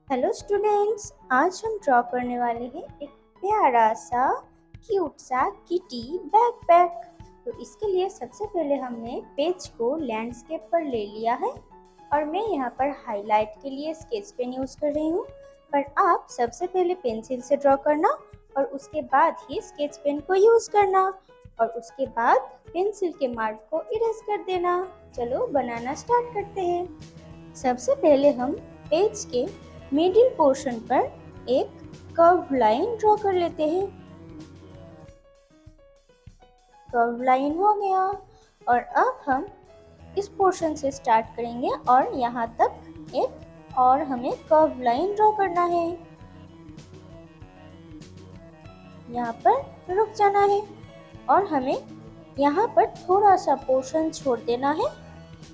Hello students, आज हम draw करने वाले हैं एक प्यारा सा क्यूट सा किटी बैकपैक। तो इसके लिए सबसे पहले हमने पेज को लैंडस्केप पर ले लिया है और मैं यहाँ पर हाईलाइट के लिए स्केच पेन यूज़ कर रही हूँ। पर आप सबसे पहले पेंसिल से ड्रॉ करना और उसके बाद ही स्केच पेन को यूज़ करना और उसके बाद पेंसिल के मार्क को इरेज कर देना। चलो बनाना स्टार्ट करते हैं। सबसे पहले हम पेज के मिडिल पोर्शन पर एक कर्व लाइन ड्रॉ कर लेते हैं। कर्व लाइन हो गया और अब हम इस पोर्शन से स्टार्ट करेंगे और यहाँ तक एक और हमें कर्व लाइन ड्रॉ करना है। यहाँ पर रुक जाना है और हमें यहाँ पर थोड़ा सा पोर्शन छोड़ देना है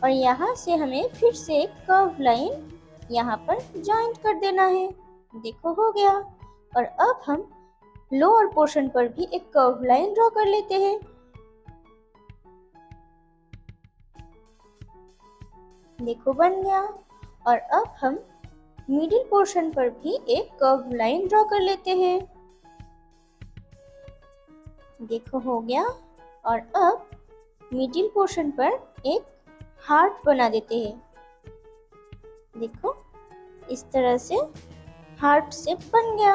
और यहाँ से हमें फिर से एक कर्व लाइन यहाँ पर ज्वाइन कर देना है। देखो हो गया। और अब हम लोअर पोर्शन पर भी एक कर्व लाइन ड्रॉ कर लेते हैं। देखो बन गया। और अब हम मिडिल पोर्शन पर भी एक कर्व लाइन ड्रॉ कर लेते हैं। देखो हो गया। और अब मिडिल पोर्शन पर एक हार्ट बना देते हैं। देखो इस तरह से हार्ट शेप बन गया।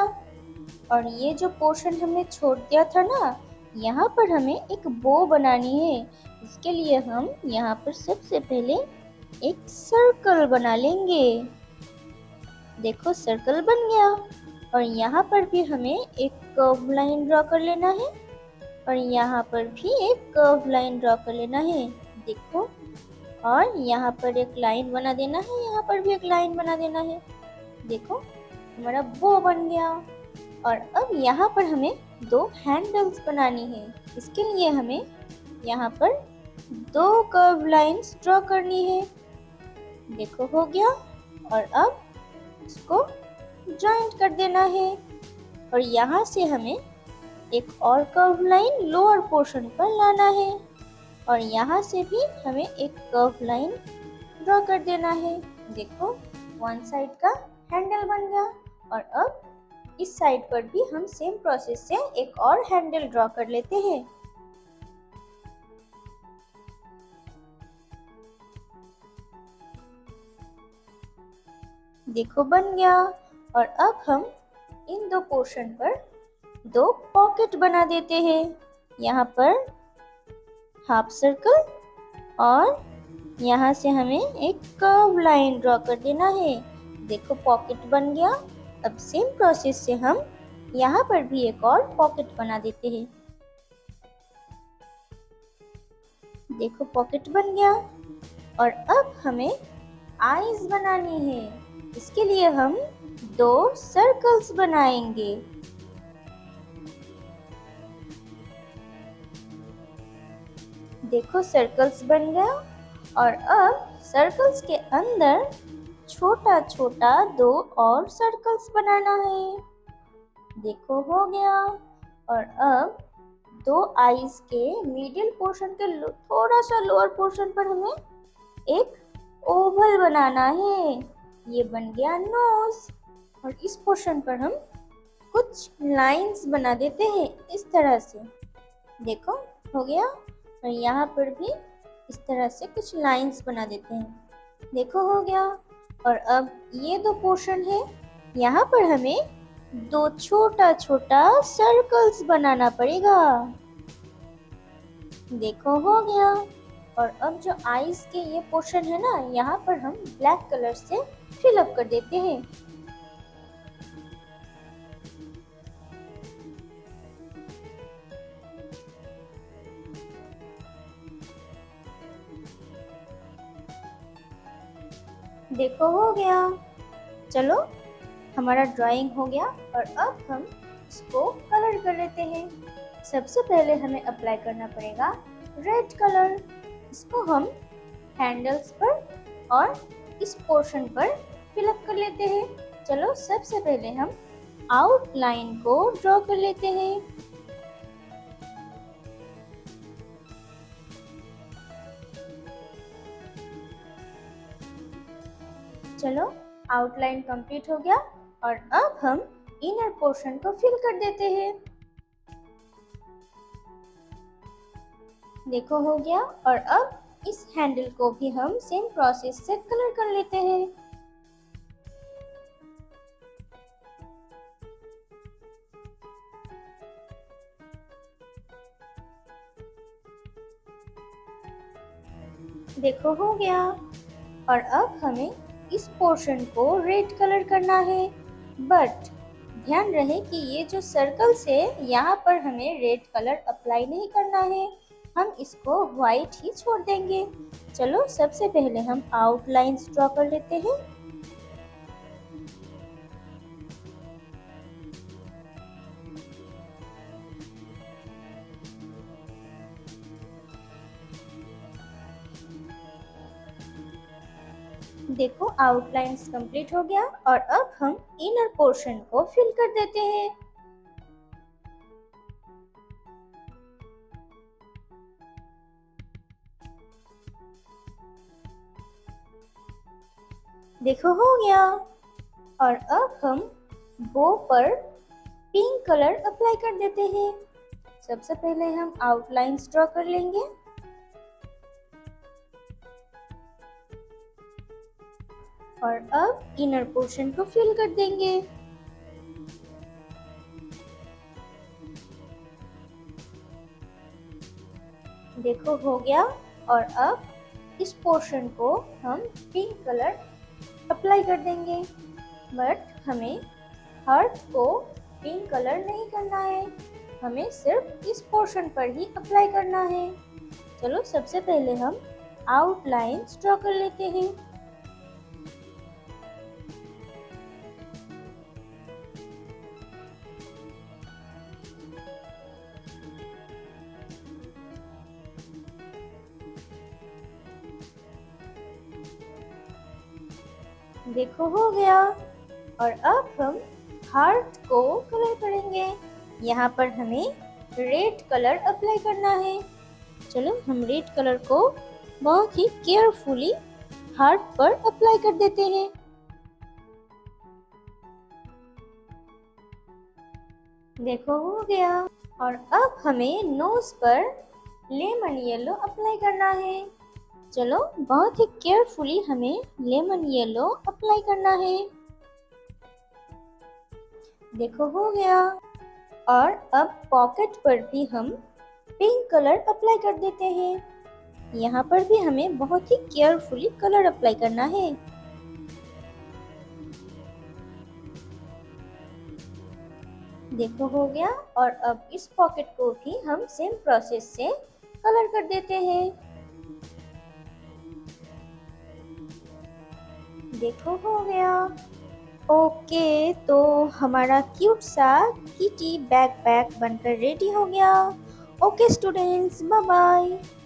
और ये जो पोर्शन हमने छोड़ दिया था ना, यहाँ पर हमें एक बो बनानी है। इसके लिए हम यहाँ पर सबसे पहले एक सर्कल बना लेंगे। देखो सर्कल बन गया। और यहाँ पर भी हमें एक कर्व लाइन ड्रॉ कर लेना है और यहाँ पर भी एक कर्व लाइन ड्रॉ कर लेना है। देखो, और यहाँ पर एक लाइन बना देना है, यहाँ पर भी एक लाइन बना देना है। देखो हमारा बो बन गया। और अब यहाँ पर हमें दो हैंडल्स बनानी है। इसके लिए हमें यहाँ पर दो कर्व लाइंस ड्रॉ करनी है। देखो हो गया। और अब इसको जॉइंट कर देना है और यहाँ से हमें एक और कर्व लाइन लोअर पोर्शन पर लाना है और यहाँ से भी हमें एक कर्व लाइन ड्रॉ कर देना है। देखो वन साइड का हैंडल बन गया। और अब इस साइड पर भी हम सेम प्रोसेस से एक और हैंडल ड्रॉ कर लेते हैं। देखो बन गया। और अब हम इन दो पोर्शन पर दो पॉकेट बना देते हैं। यहाँ पर हाफ सर्कल और यहाँ से हमें एक कर्व लाइन ड्रॉ कर देना है। देखो पॉकेट बन गया। अब सेम प्रोसेस से हम यहाँ पर भी एक और पॉकेट बना देते हैं। देखो पॉकेट बन गया। और अब हमें आईज बनानी है। इसके लिए हम दो सर्कल्स बनाएंगे। देखो सर्कल्स बन गया। और अब सर्कल्स के अंदर छोटा छोटा दो और सर्कल्स बनाना है। देखो हो गया। और अब दो आईज के मिडिल पोर्शन के थोड़ा सा लोअर पोर्शन पर हमें एक ओवल बनाना है। ये बन गया नोज। और इस पोर्शन पर हम कुछ लाइंस बना देते हैं इस तरह से। देखो हो गया। और यहाँ पर भी इस तरह से कुछ लाइंस बना देते हैं। देखो हो गया। और अब ये दो पोर्शन है, यहाँ पर हमें दो छोटा छोटा सर्कल्स बनाना पड़ेगा। देखो हो गया। और अब जो आईज के ये पोर्शन है ना, यहाँ पर हम ब्लैक कलर से फिल अप कर देते हैं। देखो हो गया। चलो हमारा ड्राइंग हो गया और अब हम इसको कलर कर लेते हैं। सबसे पहले हमें अप्लाई करना पड़ेगा रेड कलर। इसको हम हैंडल्स पर और इस पोर्शन पर फिलअप कर लेते हैं। चलो सबसे पहले हम आउटलाइन को ड्रॉ कर लेते हैं। चलो आउटलाइन कंप्लीट हो गया और अब हम इनर पोर्शन को फिल कर देते हैं। देखो हो गया। और अब इस हैंडल को भी हम सेम प्रोसेस से कलर कर लेते हैं। देखो हो गया। और अब हमें इस पोर्शन को रेड कलर करना है, बट ध्यान रहे कि ये जो सर्कल्स है यहाँ पर हमें रेड कलर अप्लाई नहीं करना है, हम इसको व्हाइट ही छोड़ देंगे। चलो सबसे पहले हम आउटलाइंस ड्रॉ कर लेते हैं। देखो आउटलाइंस कंप्लीट हो गया और अब हम इनर पोर्शन को फिल कर देते हैं। देखो हो गया। और अब हम बो पर पिंक कलर अप्लाई कर देते हैं। सबसे पहले हम आउटलाइंस ड्रॉ कर लेंगे। और अब इनर पोर्शन को फिल कर देंगे। देखो हो गया। और अब इस पोर्शन को हम पिंक कलर अप्लाई कर देंगे, बट हमें हार्ट को पिंक कलर नहीं करना है, हमें सिर्फ इस पोर्शन पर ही अप्लाई करना है। चलो सबसे पहले हम आउटलाइंस ड्रॉ कर लेते हैं। देखो हो गया। और अब हम हार्ट को कलर करेंगे। यहाँ पर हमें रेड कलर अप्लाई करना है। चलो हम रेड कलर को बहुत ही केयरफुली हार्ट पर अप्लाई कर देते हैं। देखो हो गया। और अब हमें नोज पर लेमन येलो अप्लाई करना है। चलो बहुत ही केयरफुली हमें लेमन येलो अप्लाई करना है। देखो हो गया। और अब पॉकेट पर भी हम पिंक कलर अप्लाई कर देते हैं। यहाँ पर भी हमें बहुत ही केयरफुली कलर अप्लाई करना है। देखो हो गया। और अब इस पॉकेट को भी हम सेम प्रोसेस से कलर कर देते हैं। देखो हो गया। ओके, तो हमारा क्यूट सा किटी बैकपैक बनकर रेडी हो गया। Okay students, bye bye.